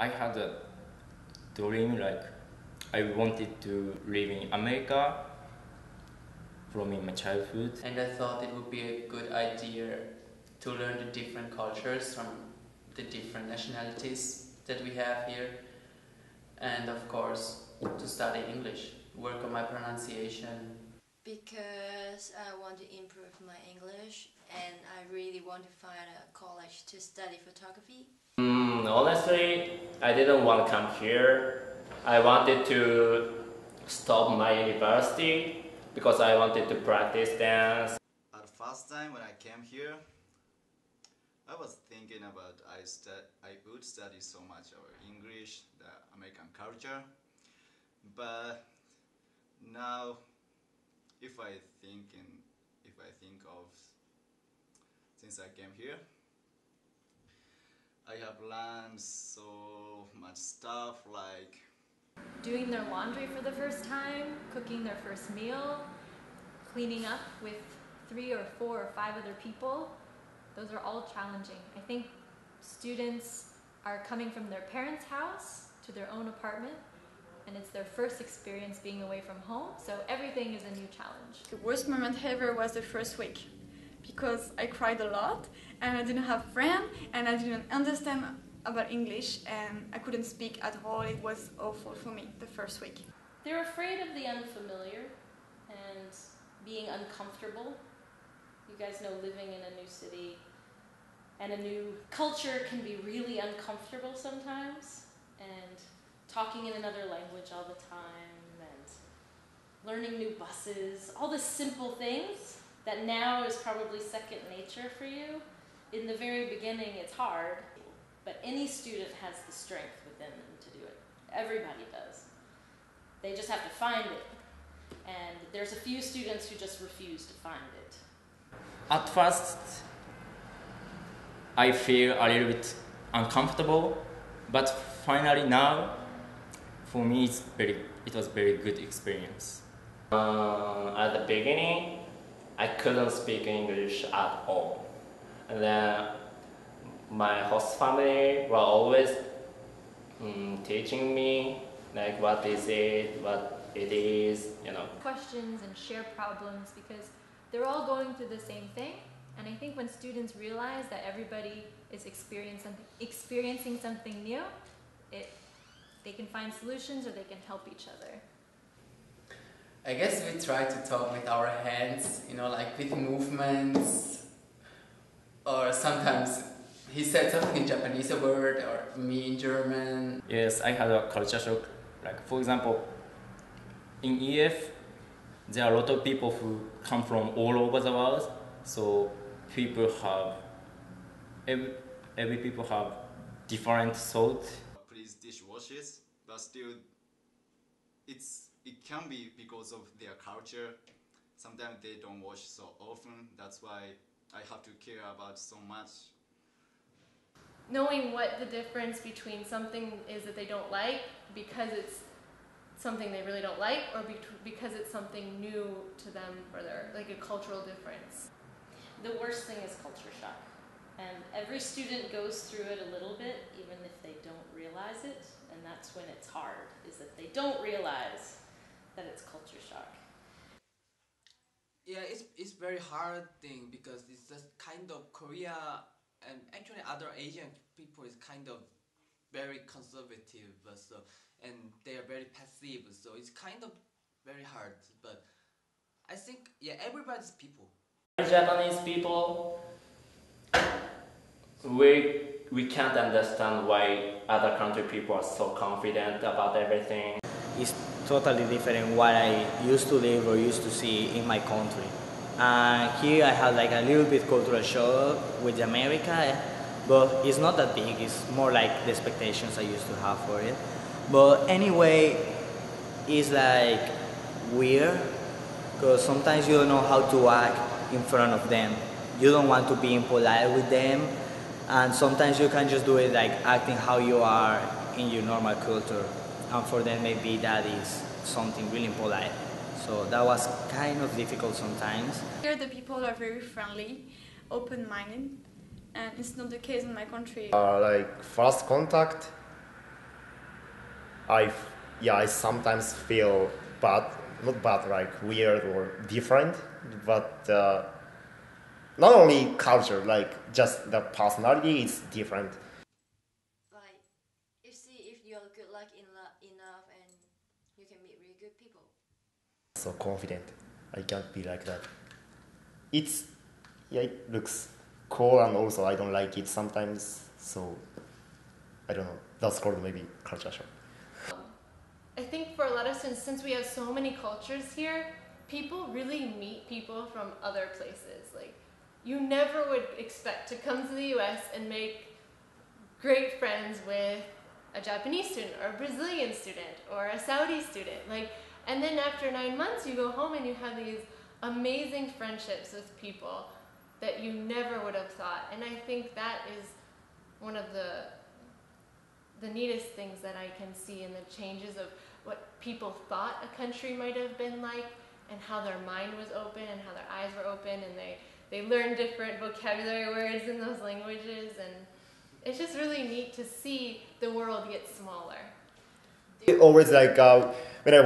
I had a dream like I wanted to live in America from in my childhood. And I thought it would be a good idea to learn the different cultures from the different nationalities that we have here, and of course to study English, work on my pronunciation. Because I want to improve my English and I really want to find a college to study photography. Honestly, I didn't want to come here. I wanted to stop my university because I wanted to practice dance. At the first time when I came here, I was thinking about I would study so much our English, the American culture, but now if I think of since I came here, I have learned so much stuff like doing their laundry for the first time, cooking their first meal, cleaning up with 3 or 4 or 5 other people. Those are all challenging. I think students are coming from their parents' house to their own apartment, and it's their first experience being away from home, so everything is a new challenge. The worst moment ever was the first week, because I cried a lot and I didn't have friends and I didn't understand about English and I couldn't speak at all. It was awful for me the first week. They're afraid of the unfamiliar and being uncomfortable. You guys know living in a new city and a new culture can be really uncomfortable sometimes, and talking in another language all the time and learning new buses, all the simple things that now is probably second nature for you. In the very beginning it's hard, but any student has the strength within them to do it. Everybody does. They just have to find it. And there's a few students who just refuse to find it. At first, I feel a little bit uncomfortable, but finally now, for me, it was very good experience. At the beginning, I couldn't speak English at all. And then my host family were always teaching me like what is it, what it is, you know. Questions and share problems because they're all going through the same thing, and I think when students realize that everybody is experiencing something new, they can find solutions or they can help each other. I guess we try to talk with our hands, like with movements, or sometimes he said something in Japanese, a word, or me in German. Yes, I had a culture shock. Like, for example, in EF, there are a lot of people who come from all over the world, so every people have different thoughts. Please dishwashes, but still it can be because of their culture. Sometimes they don't wash so often, that's why I have to care about so much. Knowing what the difference between something is that they don't like because it's something they really don't like, or because it's something new to them, or they're like a cultural difference. The worst thing is culture shock. And every student goes through it a little bit, even if they don't realize it, and that's when it's hard, is that they don't realize that it's culture shock. Yeah, it's very hard thing because it's just kind of Korea and actually other Asian people is kind of very conservative, and they are very passive, so it's kind of very hard. But I think everybody's people. Japanese people, we can't understand why other country people are so confident about everything. It's totally different what I used to live or used to see in my country. Here I have like a little bit cultural shock with America, but it's not that big. It's more like the expectations I used to have for it. But anyway, it's like weird because sometimes you don't know how to act in front of them. You don't want to be impolite with them, and sometimes you can just do it like acting how you are in your normal culture, and for them maybe that is something really impolite. So that was kind of difficult sometimes. Here the people are very friendly, open-minded, and it's not the case in my country. Like first contact, I sometimes feel bad, not bad, like weird or different, but not only culture, like just the personality is different. Like, you see if you're good luck enough and you can meet really good people. So confident, I can't be like that. It's yeah, it looks cool, and also I don't like it sometimes. So I don't know. That's called maybe culture shock. I think for a lot of students, since we have so many cultures here, people really meet people from other places. Like, you never would expect to come to the US and make great friends with a Japanese student or a Brazilian student or a Saudi student. Like, and then after 9 months, you go home and you have these amazing friendships with people that you never would have thought. And I think that is one of the neatest things that I can see in the changes of what people thought a country might have been like, and how their mind was open and how their eyes were open, and they learned different vocabulary words in those languages, and it's just really neat to see the world get smaller. Always like when I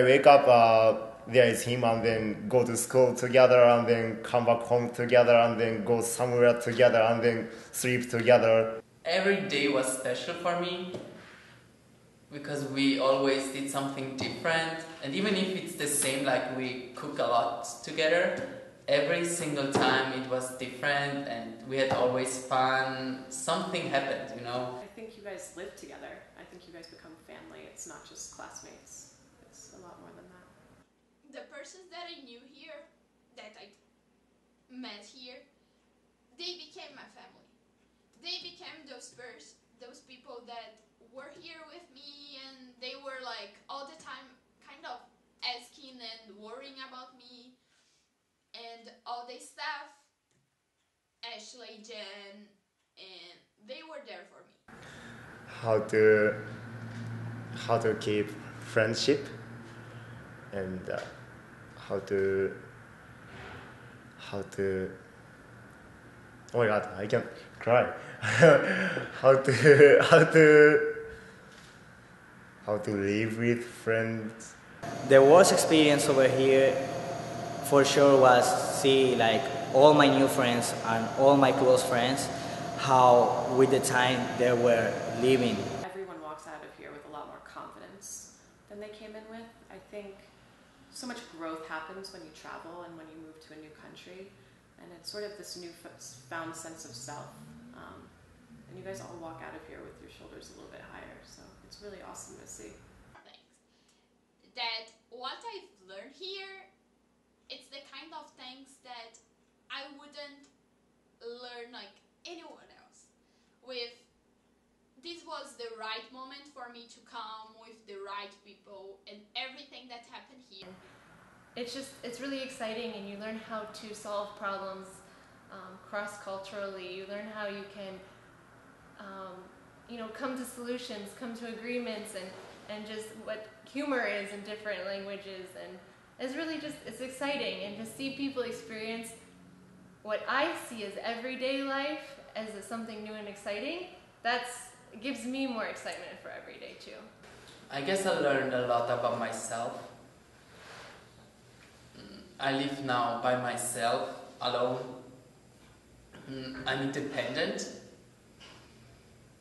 wake up, there is him, and then go to school together, and then come back home together, and then go somewhere together, and then sleep together. Every day was special for me because we always did something different, and even if it's the same, like we cook a lot together, every single time it was different and we had always fun. Something happened, you know. I think you guys live together. I think you guys become family. It's not just classmates. It's a lot more than that. The persons that I knew here, that I met here, they became my family. They became those people that were here with me, and they were like all the time kind of asking and worrying about me and all the stuff. Ashley, Jen, and they were there for me. How to keep friendship, and how to oh my god, I can cry. How to live with friends. The worst experience over here for sure was see like all my new friends and all my close friends, how with the time they were living. Everyone walks out of here with a lot more confidence than they came in with. I think so much growth happens when you travel and when you move to a new country, and it's sort of this newfound sense of self. And you guys all walk out of here with your shoulders a little bit higher, so it's really awesome to see. That what I've learned here, it's the kind of things that I wouldn't learn like anyone else. This was the right moment for me to come with the right people, and everything that happened here. It's really exciting, and you learn how to solve problems cross-culturally. You learn how you can come to solutions, come to agreements, and just what humor is in different languages. And it's really it's exciting, and to see people experience what I see as everyday life as something new and exciting, gives me more excitement for every day too. I guess I learned a lot about myself. I live now by myself, alone. I'm independent.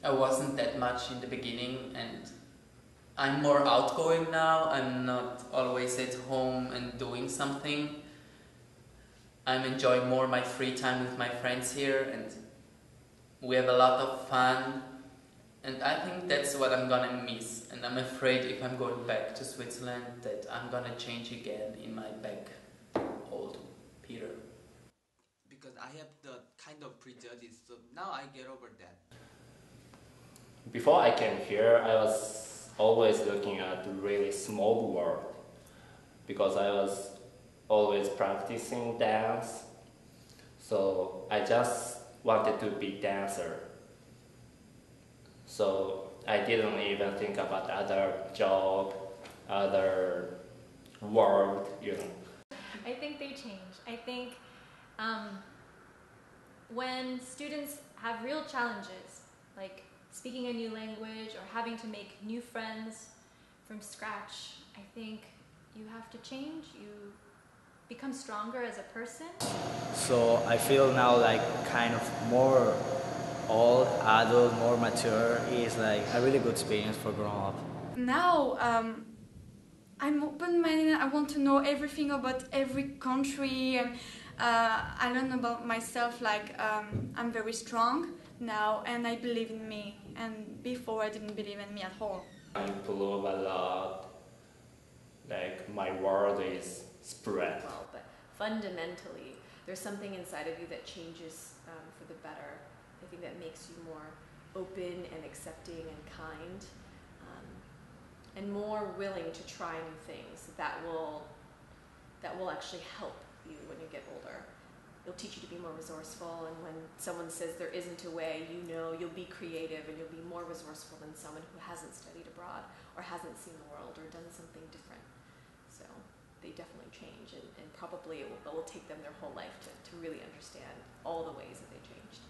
I wasn't that much in the beginning, and I'm more outgoing now. I'm not always at home and doing something. I'm enjoying more my free time with my friends here, and we have a lot of fun. And I think that's what I'm gonna miss. And I'm afraid if I'm going back to Switzerland that I'm gonna change again in my back old Peter. Because I have the kind of prejudice, so now I get over that. Before I came here, I was always looking at the really small world because I was always practicing dance. So I just wanted to be dancer. So I didn't even think about other job, other world, I think they change. I think when students have real challenges, like speaking a new language or having to make new friends from scratch, I think you have to change. You become stronger as a person. So I feel now like kind of more old, adult, more mature. It's like a really good experience for growing up. Now I'm open-minded. I want to know everything about every country, and I learn about myself. Like I'm very strong now, and I believe in me. And before I didn't believe in me at all. I improve a lot. Like my world is spread. Well, but fundamentally, there's something inside of you that changes for the better. I think that makes you more open and accepting and kind, and more willing to try new things that will actually help you when you get older. It'll teach you to be more resourceful, and when someone says there isn't a way, you know you'll be creative and you'll be more resourceful than someone who hasn't studied abroad or hasn't seen the world or done something different. So they definitely change, and probably it will take them their whole life to really understand all the ways that they changed.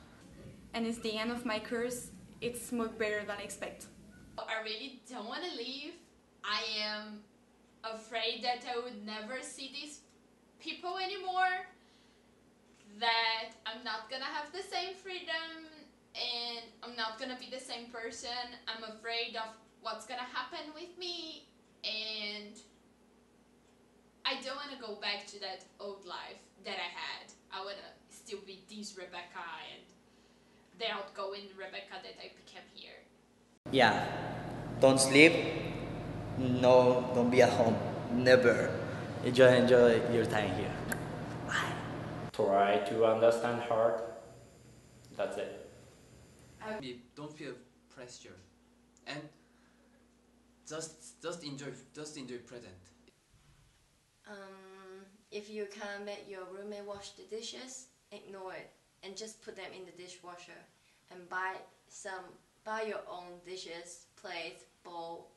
And it's the end of my course. It's much better than I expect. I really don't want to leave. I am afraid that I would never see these people anymore, that I'm not gonna have the same freedom, and I'm not gonna be the same person. I'm afraid of what's gonna happen with me, and I don't want to go back to that old life that I had. I want to still be this Rebecca and the outgoing Rebecca that I became here. Yeah, don't sleep. No, don't be at home. Never. Enjoy your time here. Bye. Try to understand her. That's it. Don't feel pressure, and just enjoy present. If you can't make your roommate wash the dishes, ignore it and just put them in the dishwasher, and buy your own dishes, plate, bowl,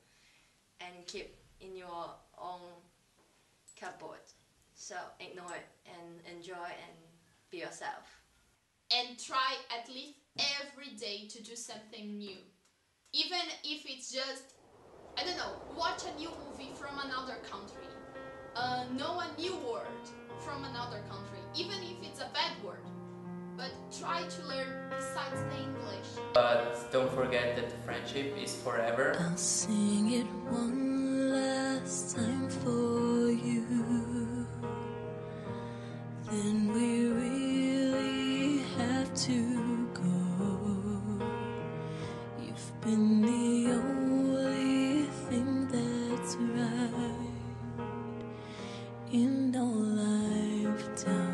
and keep in your own cupboard. So ignore it and enjoy and be yourself. And try at least every day to do something new. Even if it's just, I don't know, watch a new movie from another country. Know a new word from another country, even if it's a bad word. But try to learn besides the English. But don't forget that the friendship is forever. I'll sing it one last time for you. Then we really have to go. You've been the only thing that's right in our lifetime.